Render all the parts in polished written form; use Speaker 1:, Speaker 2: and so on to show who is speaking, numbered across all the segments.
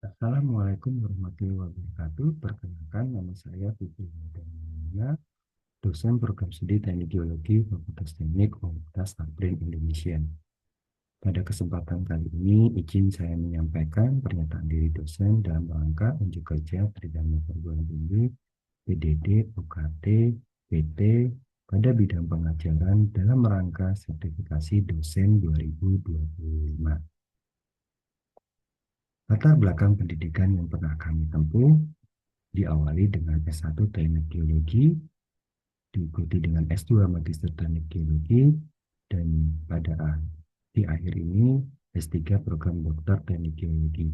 Speaker 1: Assalamualaikum warahmatullahi wabarakatuh. Perkenalkan, nama saya Fikri Hadamania, dosen program studi Teknik Geologi Fakultas Teknik Universitas Abrin Indonesia. Pada kesempatan kali ini, izin saya menyampaikan pernyataan diri dosen dalam rangka unjuk kerja Tridharma Perguruan Tinggi, PDD, UKT, PT, pada bidang pengajaran dalam rangka sertifikasi dosen 2025. Latar belakang pendidikan yang pernah kami tempuh diawali dengan S1 Teknik Geologi, diikuti dengan S2 Magister Teknik Geologi, dan di akhir ini S3 Program Doktor Teknik Geologi.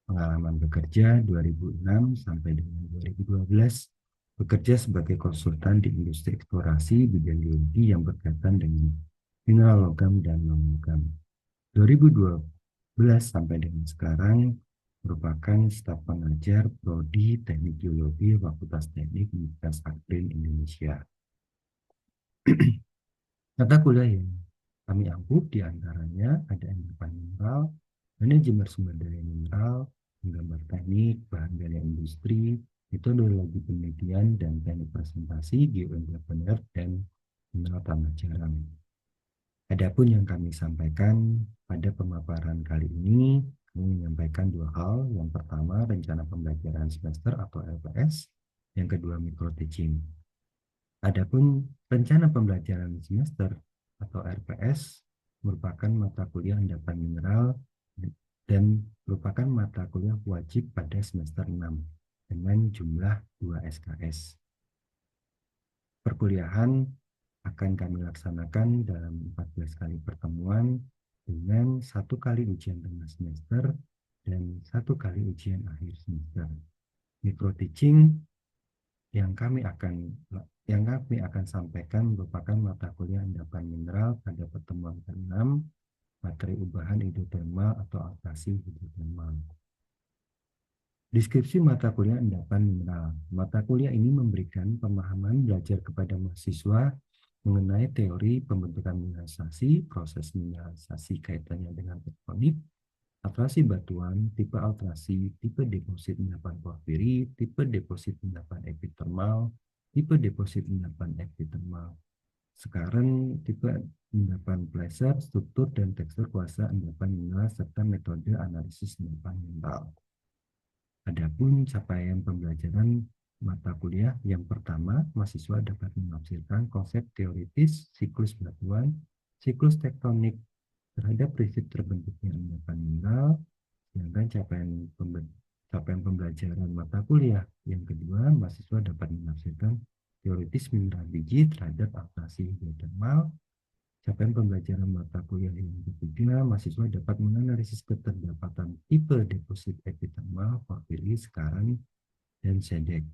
Speaker 1: Pengalaman bekerja 2006 sampai dengan 2012, bekerja sebagai konsultan di industri eksplorasi bidang geologi yang berkaitan dengan mineral logam dan non-logam. 2012 sampai dengan sekarang merupakan staf pengajar Prodi Teknik Geologi Fakultas Teknik Universitas Abrin Indonesia. Mata kuliah yang kami ampuh diantaranya ada endapan mineral, manajemen sumber daya mineral, menggambar teknik, bahan gaya industri, metodologi penelitian dan teknik presentasi, geoengineer dan mineral tanah jarang. Adapun yang kami sampaikan pada pemaparan kali ini, kami menyampaikan dua hal. Yang pertama, rencana pembelajaran semester atau LPS. Yang kedua, micro teaching. Adapun rencana pembelajaran semester atau RPS merupakan mata kuliah endapan mineral dan merupakan mata kuliah wajib pada semester 6 dengan jumlah 2 SKS. Perkuliahan akan kami laksanakan dalam 14 kali pertemuan dengan 1 kali ujian tengah semester dan 1 kali ujian akhir semester. Micro teaching yang kami akan sampaikan merupakan mata kuliah endapan mineral pada pertemuan ke-6, materi ubahan hidrotermal atau abrasi hidrotermal. Deskripsi mata kuliah endapan mineral. Mata kuliah ini memberikan pemahaman belajar kepada mahasiswa mengenai teori pembentukan mineralisasi, proses mineralisasi kaitannya dengan tektonik, atrasi batuan, tipe alterasi, tipe deposit endapan porfiri, tipe deposit endapan epithermal, tipe deposit endapan epithermal. Sekarang tipe endapan placer, struktur dan tekstur kuasa endapan mineral serta metode analisis endapan mineral. Adapun capaian pembelajaran mata kuliah yang pertama, mahasiswa dapat menafsirkan konsep teoritis siklus batuan, siklus tektonik terhadap prinsip terbentuknya endapan mineral. Sedangkan capaian pembelajaran mata kuliah yang kedua, mahasiswa dapat menafsirkan teoritis mineral biji terhadap abrasi hidrotermal. Capaian pembelajaran mata kuliah yang ketiga, mahasiswa dapat menganalisis keterdapatan tipe deposit epithermal, porfiri, sekarang, dan sedek.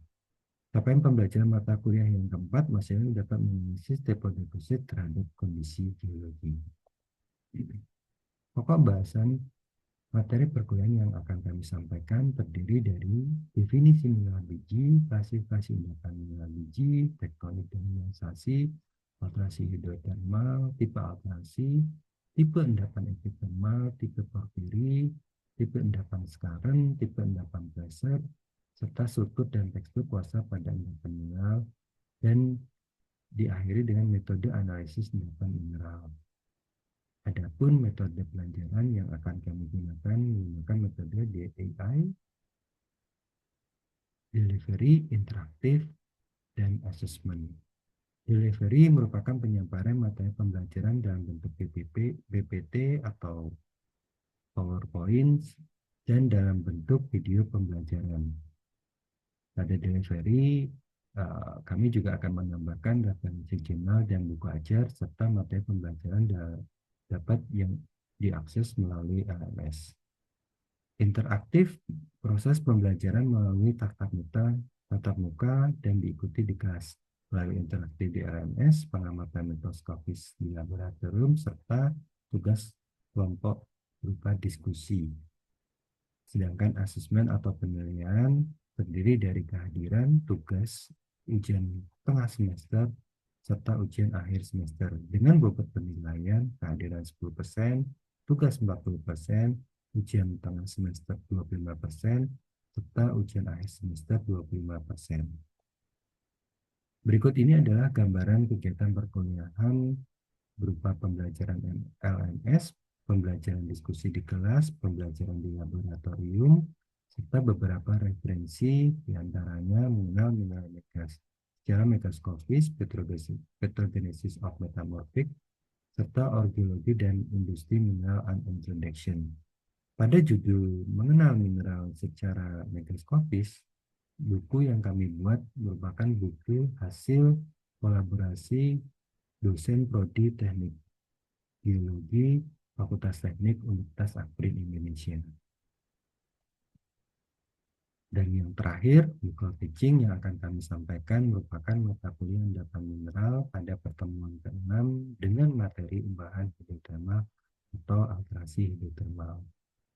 Speaker 1: Capaian pembelajaran mata kuliah yang keempat, mahasiswa dapat menganalisis deposit terhadap kondisi geologi. Pokok bahasan materi perkuliahan yang akan kami sampaikan terdiri dari definisi mineral biji, klasifikasi endapan mineral biji, tektonik dan mineralisasi, alterasi hidrotermal, tipe alterasi, tipe endapan epithermal, tipe porfiri, tipe endapan skarn, tipe endapan placer, serta struktur dan tekstur kuasa pada endapan mineral, dan diakhiri dengan metode analisis endapan mineral. Adapun metode pelajaran yang akan kami gunakan menggunakan metode DAI, Delivery, Interaktif, dan Assessment. Delivery merupakan penyampaian materi pembelajaran dalam bentuk PPT atau PowerPoint dan dalam bentuk video pembelajaran. Pada delivery, kami juga akan menambahkan referensi jurnal dan buku ajar serta materi pembelajaran dapat yang diakses melalui LMS. Interaktif, proses pembelajaran melalui tatap muka dan diikuti di kelas melalui interaktif di LMS, pengamatan mikroskopis di laboratorium, serta tugas kelompok berupa diskusi. Sedangkan asesmen atau penilaian terdiri dari kehadiran, tugas, ujian tengah semester, serta ujian akhir semester dengan bobot penilaian kehadiran 10%, tugas 40%, ujian tengah semester 25%, serta ujian akhir semester 25%. Berikut ini adalah gambaran kegiatan perkuliahan berupa pembelajaran LMS, pembelajaran diskusi di kelas, pembelajaran di laboratorium, serta beberapa referensi diantaranya mengenal mineral megas, secara megaskopis, petrogenesis of metamorphic, serta orgeologi dan industri mineral and introduction. Pada judul mengenal mineral secara megaskopis, buku yang kami buat merupakan buku hasil kolaborasi dosen prodi teknik geologi Fakultas Teknik Universitas Akpri Indonesia. Dan yang terakhir, Nicole Teaching yang akan kami sampaikan merupakan mata kuliah endapan mineral pada pertemuan ke-6 dengan materi ubahan hidrotermal atau alterasi hidrotermal.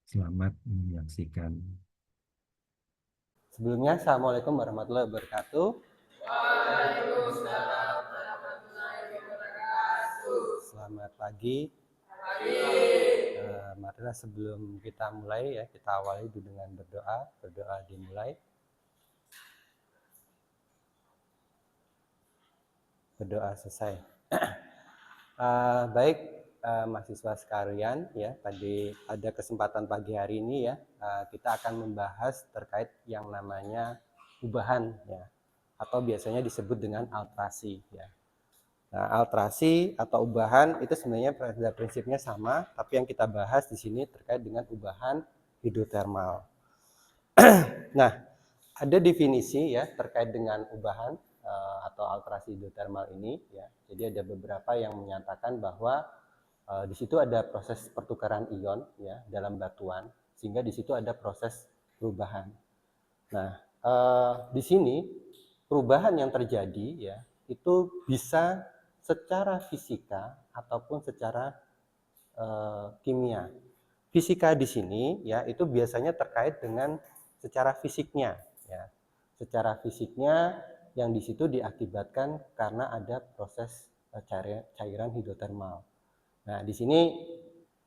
Speaker 1: Selamat menyaksikan.
Speaker 2: Sebelumnya, Assalamualaikum warahmatullahi wabarakatuh.
Speaker 3: Waalaikumsalam warahmatullahi wabarakatuh.
Speaker 2: Selamat pagi. Marilah sebelum kita mulai ya, kita awali dengan berdoa. Berdoa dimulai. Berdoa selesai. Baik, mahasiswa sekalian ya, pada kesempatan pagi hari ini ya, kita akan membahas terkait yang namanya ubahan ya, atau biasanya disebut dengan alterasi ya. Nah, alterasi atau ubahan itu sebenarnya pada prinsipnya sama, tapi yang kita bahas di sini terkait dengan ubahan hidrotermal. Nah, ada definisi ya terkait dengan ubahan atau alterasi hidrotermal ini ya. Jadi ada beberapa yang menyatakan bahwa di situ ada proses pertukaran ion ya dalam batuan, sehingga di situ ada proses perubahan. Nah, di sini perubahan yang terjadi ya itu bisa secara fisika ataupun secara kimia. Fisika di sini ya itu biasanya terkait dengan secara fisiknya ya. Secara fisiknya yang di situ diakibatkan karena ada proses cairan hidrotermal. Nah, di sini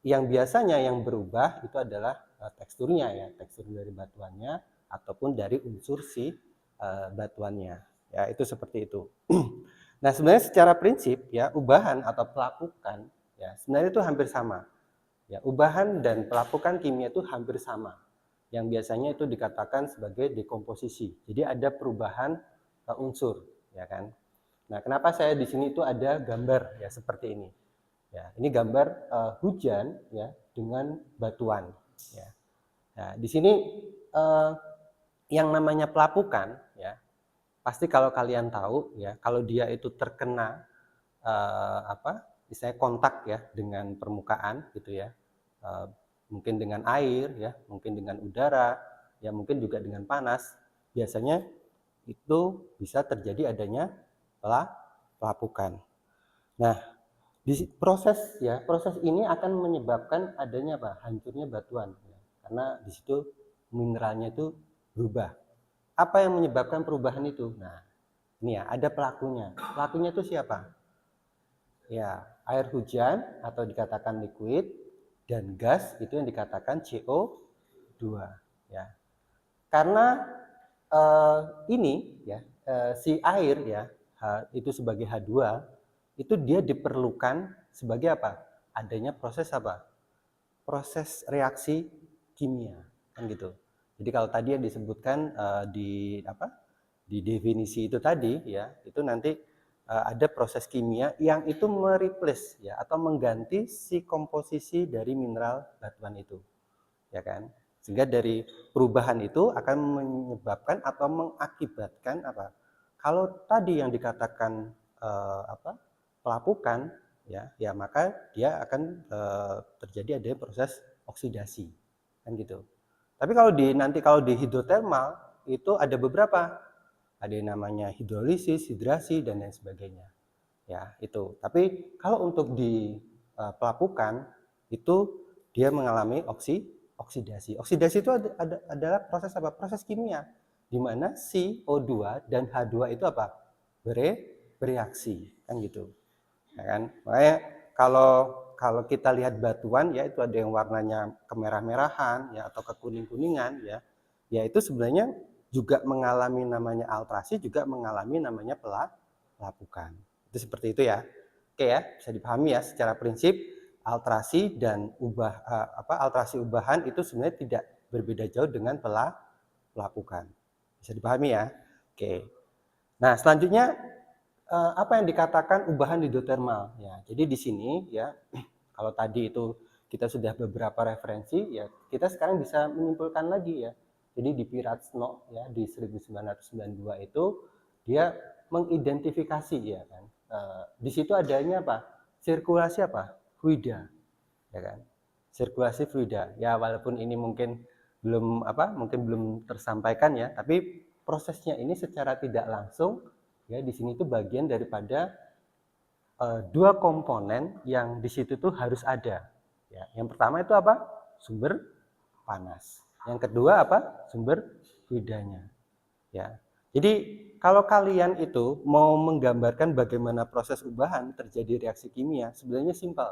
Speaker 2: yang biasanya yang berubah itu adalah teksturnya ya, tekstur dari batuannya ataupun dari unsur si batuannya. Ya, itu seperti itu. Nah, sebenarnya secara prinsip ya ubahan atau pelapukan ya sebenarnya itu hampir sama. Ya, ubahan dan pelapukan kimia itu hampir sama. Yang biasanya itu dikatakan sebagai dekomposisi. Jadi ada perubahan unsur, ya kan? Nah, kenapa saya di sini itu ada gambar ya seperti ini. Ya, ini gambar hujan ya dengan batuan ya. Nah, di sini yang namanya pelapukan ya pasti kalau kalian tahu ya, kalau dia itu terkena misalnya kontak ya dengan permukaan gitu ya, mungkin dengan air ya, mungkin dengan udara, ya mungkin juga dengan panas, biasanya itu bisa terjadi adanya pelapukan. Nah, proses ini akan menyebabkan adanya hancurnya batuan ya, karena di situ mineralnya itu berubah. Apa yang menyebabkan perubahan itu? Nah, ini ya, ada pelakunya. Pelakunya itu siapa? Ya, air hujan atau dikatakan liquid dan gas itu yang dikatakan CO2 ya. Karena ini ya si air ya itu sebagai H2 itu dia diperlukan sebagai apa? Adanya proses apa? Proses reaksi kimia kan gitu. Jadi kalau tadi yang disebutkan di definisi itu tadi ya, itu nanti ada proses kimia yang itu mereplace ya atau mengganti si komposisi dari mineral batuan itu. Ya kan? Sehingga dari perubahan itu akan menyebabkan atau mengakibatkan apa? Kalau tadi yang dikatakan pelapukan ya maka dia akan terjadi ada proses oksidasi kan gitu. Tapi kalau di hidrotermal itu ada beberapa, ada yang namanya hidrolisis, hidrasi dan lain sebagainya. Ya, itu. Tapi kalau untuk di pelapukan itu dia mengalami oksidasi. Oksidasi itu adalah proses apa? Proses kimia di mana si O2 dan H2 itu apa? Bereaksi, kan gitu. Ya kan? Makanya kalau kalau kita lihat batuan ya itu ada yang warnanya kemerah-merahan ya atau kekuning-kuningan ya. Ya itu sebenarnya juga mengalami namanya alterasi, juga mengalami namanya pelapukan. Itu seperti itu ya. Oke ya, bisa dipahami ya secara prinsip alterasi dan alterasi ubahan itu sebenarnya tidak berbeda jauh dengan pelapukan. Bisa dipahami ya. Oke. Nah, selanjutnya apa yang dikatakan ubahan hidrotermal ya. Jadi di sini ya kalau tadi itu kita sudah beberapa referensi ya, kita sekarang bisa menyimpulkan lagi ya. Jadi di Piratsno ya di 1992 itu dia mengidentifikasi ya kan. Di situ adanya apa? Sirkulasi apa? Fluida. Ya kan? Sirkulasi fluida. Ya walaupun ini mungkin belum tersampaikan ya, tapi prosesnya ini secara tidak langsung ya di sini tuh bagian daripada dua komponen yang di situ tuh harus ada. Ya, yang pertama itu apa? Sumber panas. Yang kedua apa? Sumber fluidanya. Ya. Jadi kalau kalian itu mau menggambarkan bagaimana proses ubahan terjadi reaksi kimia, sebenarnya simpel.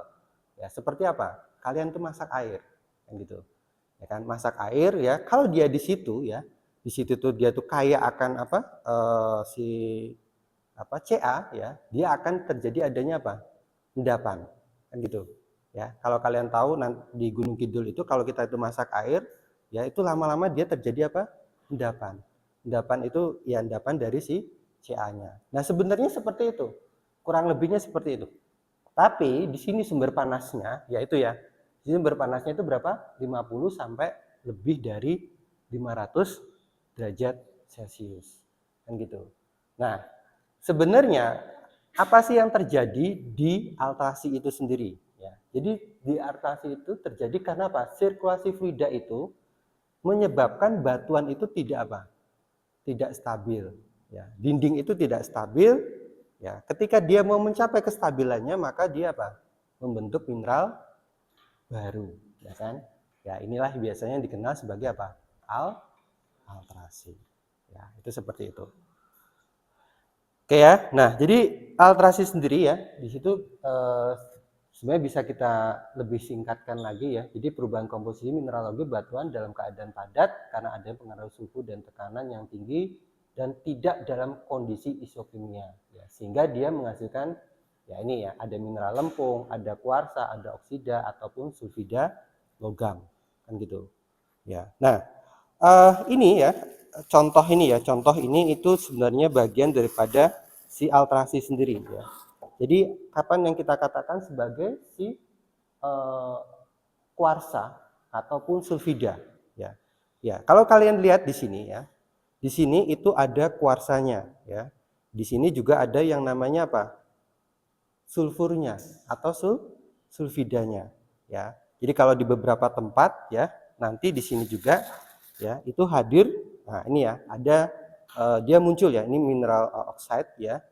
Speaker 2: Ya, seperti apa? Kalian tuh masak air, kan gitu. Ya kan, masak air ya. Kalau dia di situ ya, di situ tuh dia tuh kaya akan Ca ya, dia akan terjadi adanya apa? Endapan. Kan gitu. Ya, kalau kalian tahu di Gunung Kidul itu kalau kita itu masak air, ya itu lama-lama dia terjadi apa? Endapan. Endapan itu ya endapan dari si Ca-nya. Nah, sebenarnya seperti itu. Kurang lebihnya seperti itu. Tapi di sini sumber panasnya yaitu ya. Di sini sumber panasnya itu berapa? 50 sampai lebih dari 500 derajat Celcius. Kan gitu. Nah, sebenarnya apa sih yang terjadi di alterasi itu sendiri? Ya, jadi di alterasi itu terjadi karena apa? Sirkulasi fluida itu menyebabkan batuan itu tidak apa? Tidak stabil. Ya, dinding itu tidak stabil. Ya, ketika dia mau mencapai kestabilannya, maka dia apa? Membentuk mineral baru, ya kan? Ya, inilah biasanya yang dikenal sebagai apa? Alterasi. Ya, itu seperti itu. Oke ya, nah jadi alterasi sendiri ya, di situ sebenarnya bisa kita lebih singkatkan lagi ya. Jadi perubahan komposisi mineralogi batuan dalam keadaan padat karena ada pengaruh suhu dan tekanan yang tinggi dan tidak dalam kondisi isokimia, ya. Sehingga dia menghasilkan ya ini ya, ada mineral lempung, ada kuarsa, ada oksida ataupun sulfida logam, kan gitu. Ya, nah ini ya. Contoh ini itu sebenarnya bagian daripada si alterasi sendiri ya. Jadi kapan yang kita katakan sebagai si kuarsa ataupun sulfida ya. Ya, kalau kalian lihat di sini ya. Di sini itu ada kuarsanya ya. Di sini juga ada yang namanya apa? Sulfurnya atau sulfidanya ya. Jadi kalau di beberapa tempat ya, nanti di sini juga ya, itu hadir. Nah, ini ya, ada dia muncul ya, ini mineral oxide ya,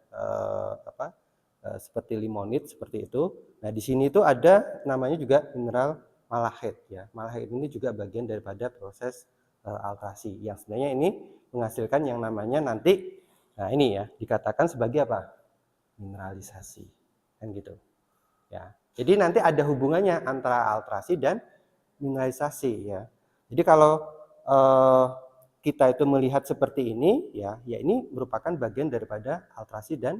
Speaker 2: seperti limonit seperti itu. Nah, di sini itu ada namanya juga mineral malahit ya. Malahit ini juga bagian daripada proses alterasi yang sebenarnya ini menghasilkan yang namanya nanti, nah ini ya, dikatakan sebagai apa? Mineralisasi. Kan gitu. Ya. Jadi nanti ada hubungannya antara alterasi dan mineralisasi ya. Jadi kalau kita itu melihat seperti ini ya, ya ini merupakan bagian daripada alterasi dan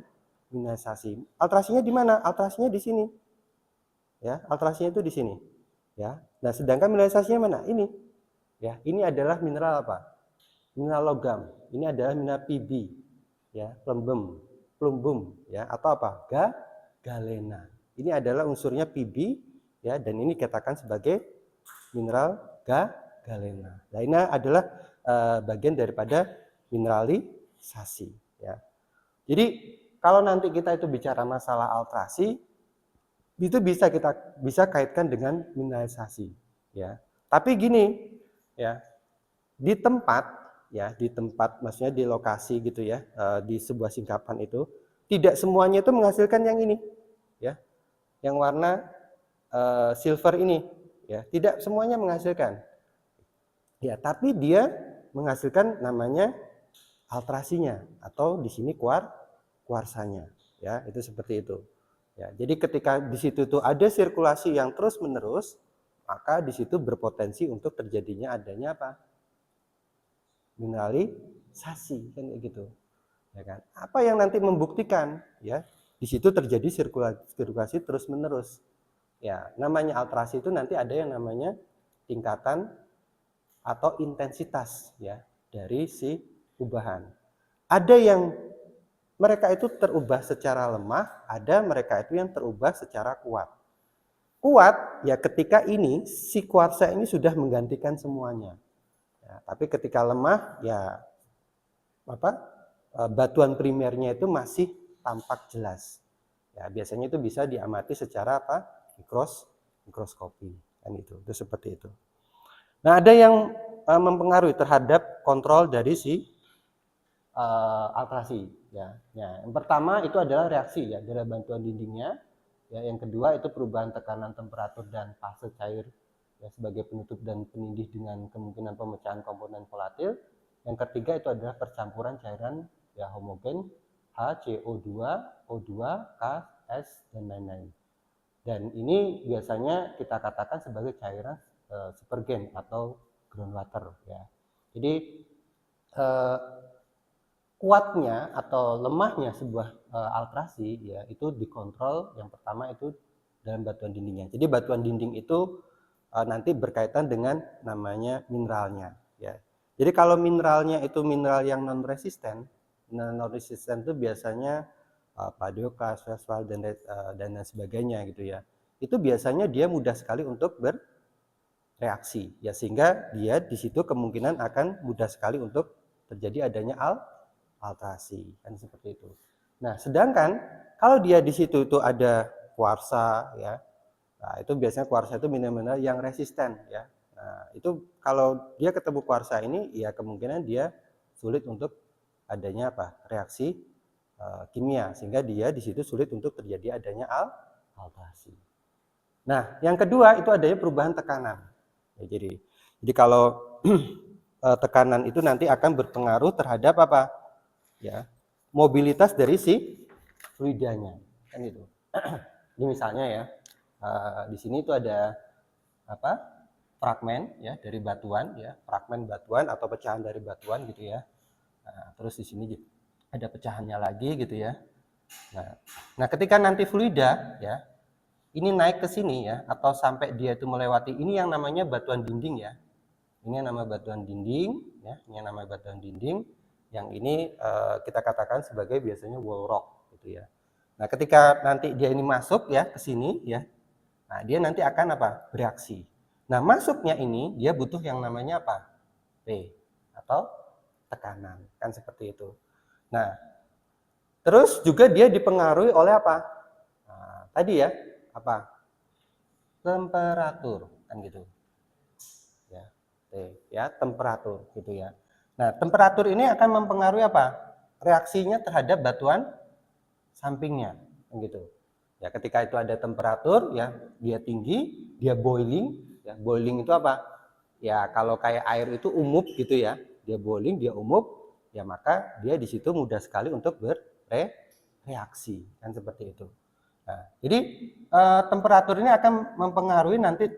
Speaker 2: mineralisasi. Alterasinya di mana? Alterasinya di sini. Ya, alterasinya itu di sini. Ya. Nah, sedangkan mineralisasinya mana? Ini. Ya, ini adalah mineral apa? Mineral logam. Ini adalah mineral Pb. Ya, plumbum ya, atau apa? Galena. Ini adalah unsurnya Pb ya, dan ini dikatakan sebagai mineral galena. Nah, ini adalah bagian daripada mineralisasi ya. Jadi kalau nanti kita itu bicara masalah alterasi, itu bisa kaitkan dengan mineralisasi ya. Tapi gini ya, di tempat maksudnya di lokasi gitu ya, di sebuah singkapan itu tidak semuanya itu menghasilkan yang ini ya, yang warna silver ini ya, tidak semuanya menghasilkan ya, tapi dia menghasilkan namanya alterasinya atau di sini kuarsanya ya, itu seperti itu Ya, jadi ketika di situ tuh ada sirkulasi yang terus-menerus, maka di situ berpotensi untuk terjadinya adanya apa? Mineralisasi, kan kayak gitu. Ya kan? Apa yang nanti membuktikan ya? Di situ terjadi sirkulasi terus-menerus. Ya, namanya alterasi itu nanti ada yang namanya tingkatan atau intensitas ya dari si ubahan. Ada yang mereka itu terubah secara lemah, ada mereka itu yang terubah secara kuat. Kuat ya ketika ini si kuarsa ini sudah menggantikan semuanya. Ya, tapi ketika lemah ya batuan primernya itu masih tampak jelas. Ya, biasanya itu bisa diamati secara apa? Mikroskopi kan itu seperti itu. Nah, ada yang mempengaruhi terhadap kontrol dari si alterasi ya. Yang pertama itu adalah reaksi ya dari bantuan dindingnya. Ya, yang kedua itu perubahan tekanan temperatur dan fase cair ya sebagai penutup dan penindih dengan kemungkinan pemecahan komponen volatil. Yang ketiga itu adalah percampuran cairan ya homogen HCO2, O2, K, S dan lain-lain. Dan ini biasanya kita katakan sebagai cairan supergen atau groundwater ya. Jadi kuatnya atau lemahnya sebuah alterasi ya itu dikontrol yang pertama itu dalam batuan dindingnya. Jadi batuan dinding itu nanti berkaitan dengan namanya mineralnya ya. Jadi kalau mineralnya itu mineral yang non resisten itu biasanya padoka, fosfat dan sebagainya gitu ya. Itu biasanya dia mudah sekali untuk bereaksi ya sehingga dia di situ kemungkinan akan mudah sekali untuk terjadi adanya alterasi kan seperti itu. Nah, sedangkan kalau dia di situ itu ada kuarsa ya. Nah, itu biasanya kuarsa itu mineral yang resisten ya. Nah, itu kalau dia ketemu kuarsa ini ya kemungkinan dia sulit untuk adanya apa? Reaksi kimia sehingga dia di situ sulit untuk terjadi adanya alterasi. Nah, yang kedua itu adanya perubahan tekanan. Ya, jadi kalau tekanan itu nanti akan berpengaruh terhadap apa? Ya, mobilitas dari si fluidanya kan itu. Ini misalnya ya di sini itu ada apa fragmen ya dari batuan ya fragmen batuan atau pecahan dari batuan gitu ya. Nah, terus di sini ada pecahannya lagi gitu ya. Nah ketika nanti fluida ya ini naik ke sini ya atau sampai dia itu melewati ini yang namanya batuan dinding ya. Ini yang namanya batuan dinding ya. Ini yang namanya batuan dinding. Yang ini kita katakan sebagai biasanya wall rock gitu ya. Nah, ketika nanti dia ini masuk ya ke sini ya. Nah, dia nanti akan apa? Bereaksi. Nah, masuknya ini dia butuh yang namanya apa? P atau tekanan. Kan seperti itu. Nah, terus juga dia dipengaruhi oleh apa? Nah, tadi ya, apa? Temperatur kan gitu. Ya. T ya, temperatur gitu ya. Nah, temperatur ini akan mempengaruhi apa? Reaksinya terhadap batuan sampingnya, gitu. Ya, ketika itu ada temperatur, ya, dia tinggi, dia boiling. Ya, boiling itu apa? Ya, kalau kayak air itu umup gitu ya, dia boiling, dia umup, ya maka dia di situ mudah sekali untuk bereaksi, kan seperti itu. Nah, jadi temperatur ini akan mempengaruhi nanti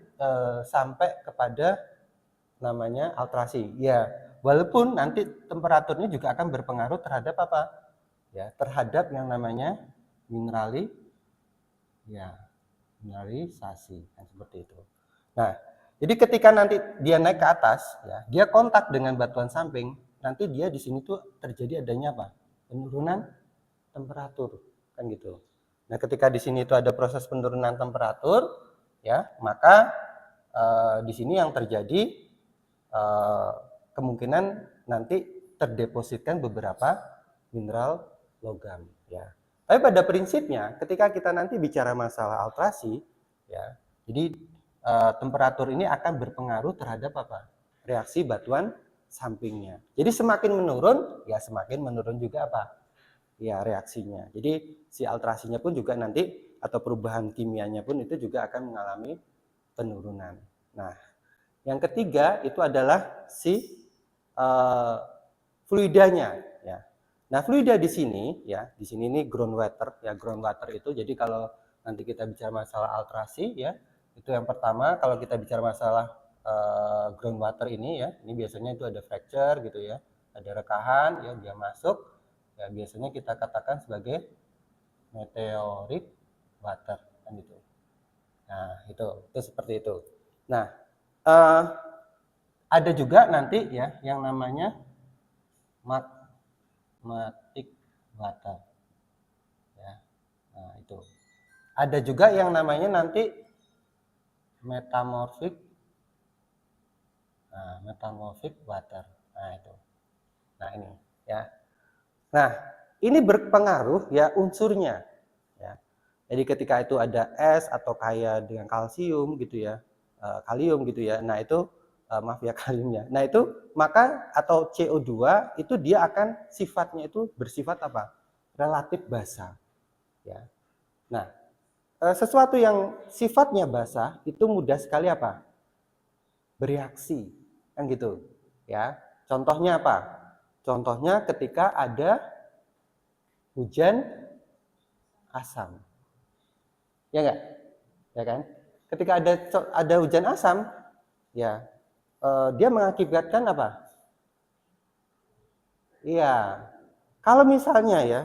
Speaker 2: sampai kepada namanya alterasi. Ya, walaupun nanti temperaturnya juga akan berpengaruh terhadap apa? Ya, terhadap yang namanya mineralisasi kan seperti itu. Nah, jadi ketika nanti dia naik ke atas, ya, dia kontak dengan batuan samping, nanti dia di sini tuh terjadi adanya apa? Penurunan temperatur, kan gitu. Nah, ketika di sini itu ada proses penurunan temperatur, ya, maka di sini yang terjadi kemungkinan nanti terdepositkan beberapa mineral logam ya. Tapi pada prinsipnya ketika kita nanti bicara masalah alterasi ya, jadi temperatur ini akan berpengaruh terhadap apa? Reaksi batuan sampingnya. Jadi semakin menurun ya semakin menurun juga apa? Ya reaksinya. Jadi si alterasinya pun juga nanti atau perubahan kimianya pun itu juga akan mengalami penurunan. Nah, yang ketiga itu adalah si fluidanya ya. Nah, fluida di sini ya, di sini ini groundwater ya. Groundwater itu jadi kalau nanti kita bicara masalah alterasi ya. Itu yang pertama. Kalau kita bicara masalah groundwater ini ya, ini biasanya itu ada fracture gitu ya, ada rekahan ya, dia masuk ya, biasanya kita katakan sebagai meteoric water kan gitu. Nah itu seperti itu. Nah ada juga nanti ya yang namanya magmatic water ya. Nah itu ada juga yang namanya nanti metamorphic water. Nah itu. Nah ini ya. Nah ini berpengaruh ya unsurnya ya. Jadi ketika itu ada es atau kaya dengan kalsium gitu ya, kalium gitu ya. Nah itu maaf ya kaliumnya. Nah itu maka atau CO2 itu dia akan sifatnya itu bersifat apa? Relatif basah ya. Nah sesuatu yang sifatnya basah itu mudah sekali apa? Bereaksi kan gitu ya. Contohnya apa? Contohnya ketika ada hujan asam. Ya enggak? Ya kan? Ketika ada hujan asam, ya dia mengakibatkan apa? Iya. Kalau misalnya ya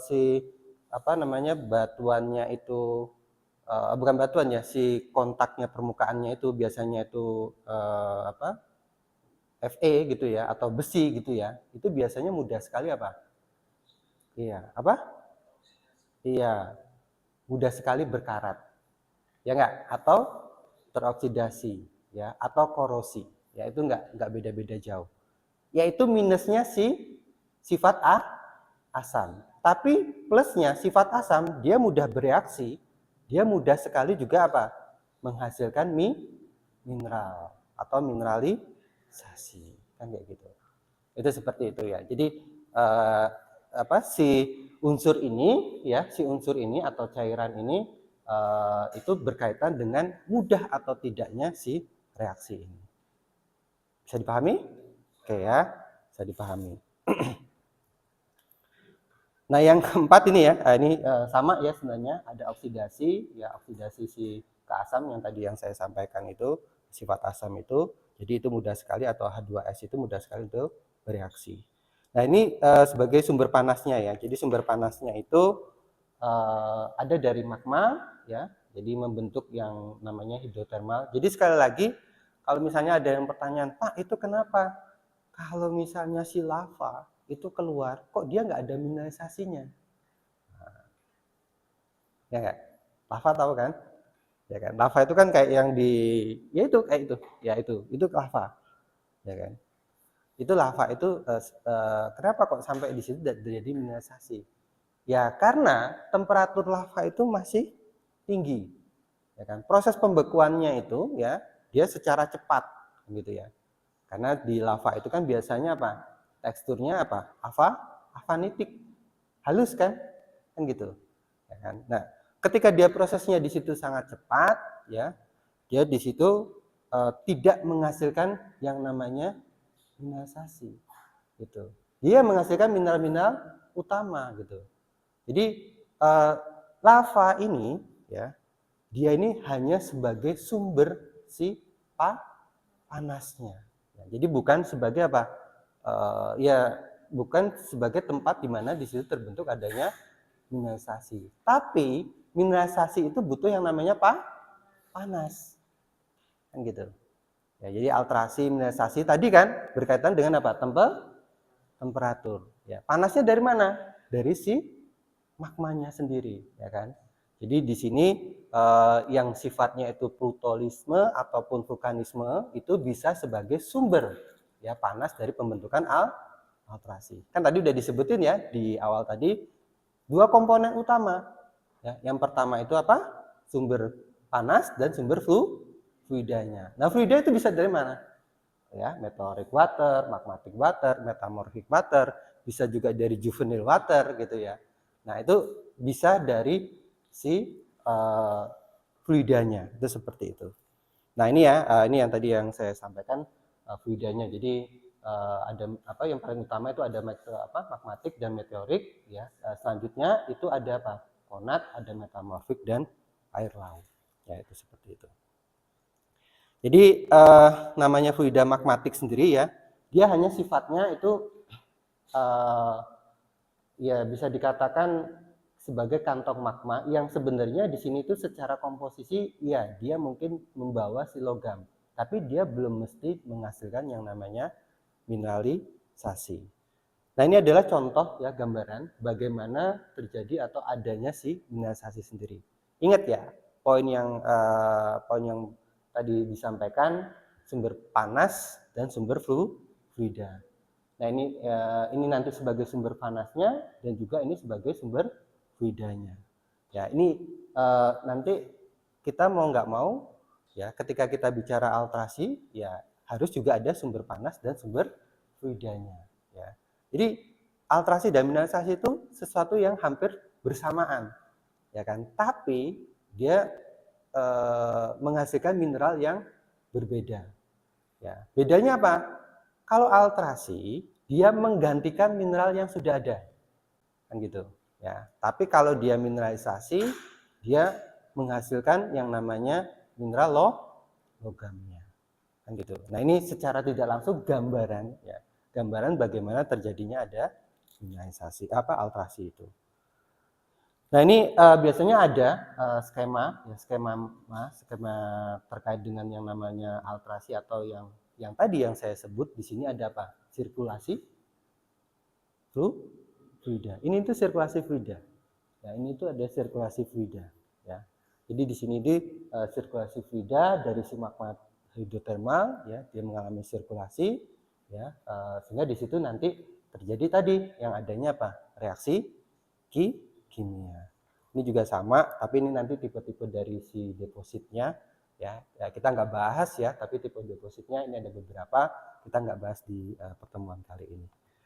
Speaker 2: si apa namanya batuannya itu bukan batuan ya, si kontaknya permukaannya itu biasanya itu apa? Fe gitu ya atau besi gitu ya. Itu biasanya mudah sekali apa? Iya, apa? Iya, mudah sekali berkarat. Ya enggak? Atau teroksidasi ya atau korosi. Ya itu enggak beda-beda jauh. Yaitu minusnya si sifat asam. Tapi plusnya sifat asam dia mudah bereaksi, dia mudah sekali juga apa? Menghasilkan mineral atau mineralisasi. Kan kayak gitu. Itu seperti itu ya. Jadi apa si unsur ini ya, si unsur ini atau cairan ini itu berkaitan dengan mudah atau tidaknya si reaksi ini. Bisa dipahami? Oke ya, bisa dipahami. Nah yang keempat ini ya, ini sama ya sebenarnya, ada oksidasi ya, oksidasi si ke asam yang tadi yang saya sampaikan itu, sifat asam itu, jadi itu mudah sekali atau H2S itu mudah sekali untuk bereaksi. Nah ini sebagai sumber panasnya ya, jadi sumber panasnya itu ada dari magma ya, jadi membentuk yang namanya hidrotermal. Jadi sekali lagi kalau misalnya ada yang pertanyaan, Pak itu kenapa kalau misalnya si lava itu keluar, kok dia nggak ada mineralisasinya? Nah, ya nggak? Lava tahu kan? Ya kan? Lava itu kan kayak yang di, ya itu kayak itu, ya itu lava, ya kan? Itu lava itu kenapa kok sampai di situ terjadi mineralisasi? Ya karena temperatur lava itu masih tinggi, ya kan? Proses pembekuannya itu ya dia secara cepat, gitu ya. Karena di lava itu kan biasanya apa? Teksturnya apa? Avanitik, halus kan gitu. Ya kan? Nah, ketika dia prosesnya di situ sangat cepat, ya, dia di situ tidak menghasilkan yang namanya mineralisasi, gitu. Dia menghasilkan mineral-mineral utama, gitu. Jadi lava ini, ya, dia ini hanya sebagai sumber si panasnya. Ya, jadi bukan sebagai apa? Ya bukan sebagai tempat di mana di situ terbentuk adanya mineralisasi. Tapi mineralisasi itu butuh yang namanya panas, kan gitu. Ya, jadi alterasi mineralisasi tadi kan berkaitan dengan apa? Temperatur. Ya, panasnya dari mana? Dari si magmanya sendiri, ya kan. Jadi di sini yang sifatnya itu plutonisme ataupun vulkanisme itu bisa sebagai sumber ya panas dari pembentukan alterasi. Kan tadi udah disebutin ya di awal tadi dua komponen utama. Ya, yang pertama itu apa? Sumber panas dan sumber fluidanya. Nah, fluida itu bisa dari mana? Ya, meteoric water, magmatic water, metamorphic water, bisa juga dari juvenile water gitu ya. Nah, itu bisa dari si fluidanya, itu seperti itu. Nah, ini ya, ini yang tadi yang saya sampaikan fluidanya. Jadi ada apa yang paling utama itu ada magmatic dan meteoric ya. Selanjutnya itu ada apa? karbonat, ada metamorfik dan air laut. Ya, itu seperti itu. Jadi namanya fluida magmatik sendiri ya, dia hanya sifatnya itu ya bisa dikatakan sebagai kantong magma yang sebenarnya di sini itu secara komposisi ya dia mungkin membawa si logam, tapi dia belum mesti menghasilkan yang namanya mineralisasi. Nah, ini adalah contoh ya gambaran bagaimana terjadi atau adanya si mineralisasi sendiri. Ingat ya, poin yang tadi disampaikan, sumber panas dan sumber fluida. Nah, ini nanti sebagai sumber panasnya dan juga ini sebagai sumber fluidanya. Ya, ini nanti kita mau nggak mau ya ketika kita bicara altrasi ya harus juga ada sumber panas dan sumber fluidanya ya. Jadi altrasi dan mineralisasi itu sesuatu yang hampir bersamaan ya kan, tapi dia menghasilkan mineral yang berbeda. Ya, bedanya apa? Kalau altrasi dia menggantikan mineral yang sudah ada, kan gitu. Ya, tapi kalau dia mineralisasi, dia menghasilkan yang namanya mineral logamnya, kan gitu. Nah, ini secara tidak langsung gambaran, ya, gambaran bagaimana terjadinya ada mineralisasi, altrasi itu. Nah, ini biasanya ada skema terkait dengan yang namanya altrasi atau yang tadi yang saya sebut di sini ada apa? Sirkulasi fluida. Ini itu sirkulasi fluida. Ya, ini itu ada sirkulasi fluida. Ya, jadi di sini sirkulasi fluida dari si magma hidrotermal, ya, dia mengalami sirkulasi, ya, sehingga di situ nanti terjadi tadi yang adanya apa? Reaksi kimia. Ini juga sama, tapi ini nanti tipe-tipe dari si depositnya, ya kita nggak bahas ya, tapi tipe depositnya ini ada beberapa, kita nggak bahas di pertemuan kali ini.